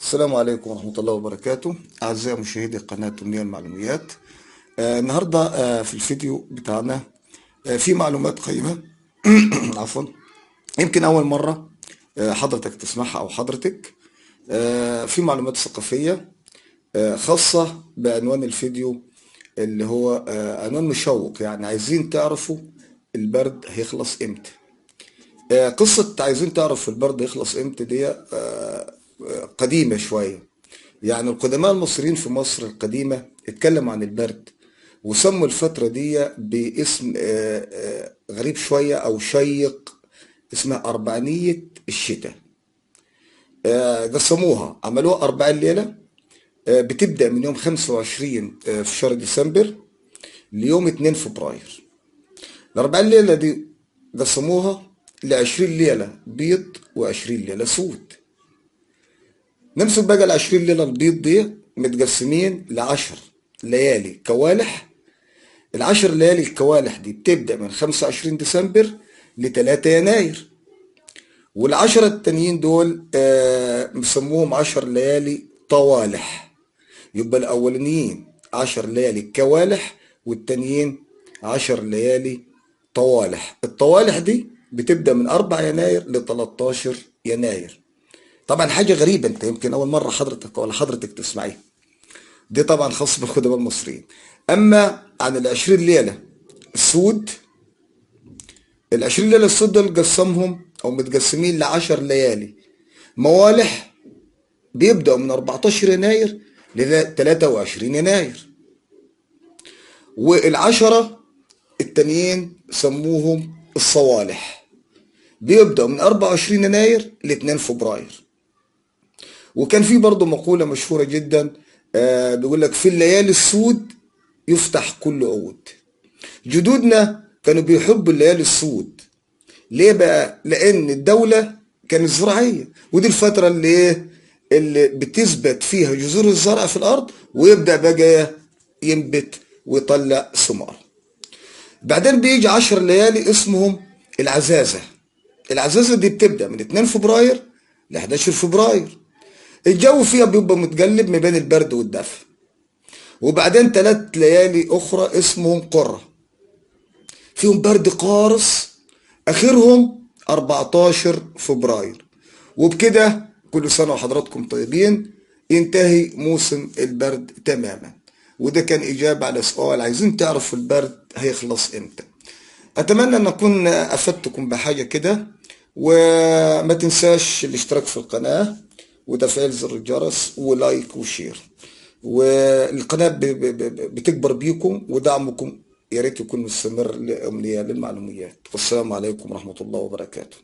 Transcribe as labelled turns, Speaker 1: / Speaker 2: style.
Speaker 1: السلام عليكم ورحمة الله وبركاته. أعزائي مشاهدي قناة أمنية المعلوميات. النهاردة في الفيديو بتاعنا في معلومات قيمة. عفوا. يمكن أول مرة حضرتك تسمعها أو حضرتك. في معلومات ثقافية خاصة بعنوان الفيديو اللي هو عنوان مشوق، يعني عايزين تعرفوا البرد هيخلص امتى. قصة عايزين تعرفوا البرد هيخلص امتى دي قديمة شوية. يعني القدماء المصريين في مصر القديمة اتكلموا عن البرد وسموا الفترة دي باسم غريب شوية أو شيق، اسمها أربعينية الشتاء. قسموها، عملوها 40 ليلة، بتبدأ من يوم 25 في شهر ديسمبر ليوم 2 فبراير. ال40 ليلة دي قسموها ل20 ليلة بيض و20 ليلة سود. نمسك بقى ال20 ليلة البيض دي متقسمين ل10 ليالي كوالح. ال10 ليالي الكوالح دي بتبدأ من 25 ديسمبر ل3 يناير. والعشرة التانيين دول مسموهم 10 ليالي طوالح. يبقى الأولانيين 10 ليالي كوالح والتانيين 10 ليالي طوالح. الطوالح دي بتبدأ من 4 يناير ل 13 يناير. طبعا حاجة غريبة، انت يمكن أول مرة حضرتك ولا حضرتك تسمعيها. دي طبعا خاص بالخدماء المصريين. أما عن ال20 ليلة السود، ال20 ليلة السود دول قسمهم أو متقسمين ل10 ليالي موالح، بيبدأوا من 14 يناير ل 23 يناير. والعشرة التانيين سموهم الصوالح، بيبدأوا من 24 يناير ل 2 فبراير. وكان في برضه مقولة مشهورة جدا بيقول لك في الليالي السود يفتح كل عود. جدودنا كانوا بيحبوا الليالي السود. ليه بقى؟ لأن الدولة كانت زراعية، ودي الفترة اللي بتثبت فيها جذور الزرع في الأرض ويبدأ بقى ينبت ويطلع ثمار. بعدين بيجي 10 ليالي اسمهم العزازة. العزازة دي بتبدأ من 2 فبراير ل 11 فبراير. الجو فيها بيبقى متقلب ما بين البرد والدفء. وبعدين 3 ليالي أخرى اسمهم قرة، فيهم برد قارس، آخرهم 14 فبراير. وبكده كل سنة وحضراتكم طيبين، ينتهي موسم البرد تماما. وده كان إجابة على سؤال عايزين تعرفوا البرد هيخلص إمتى. أتمنى أن أكون أفدتكم بحاجة كده، وما تنساش الاشتراك في القناة وتفعيل زر الجرس ولايك وشير. والقناة بتكبر بيكم، ودعمكم يا ريت يكون مستمر لأمنية للمعلوميات. والسلام عليكم ورحمة الله وبركاته.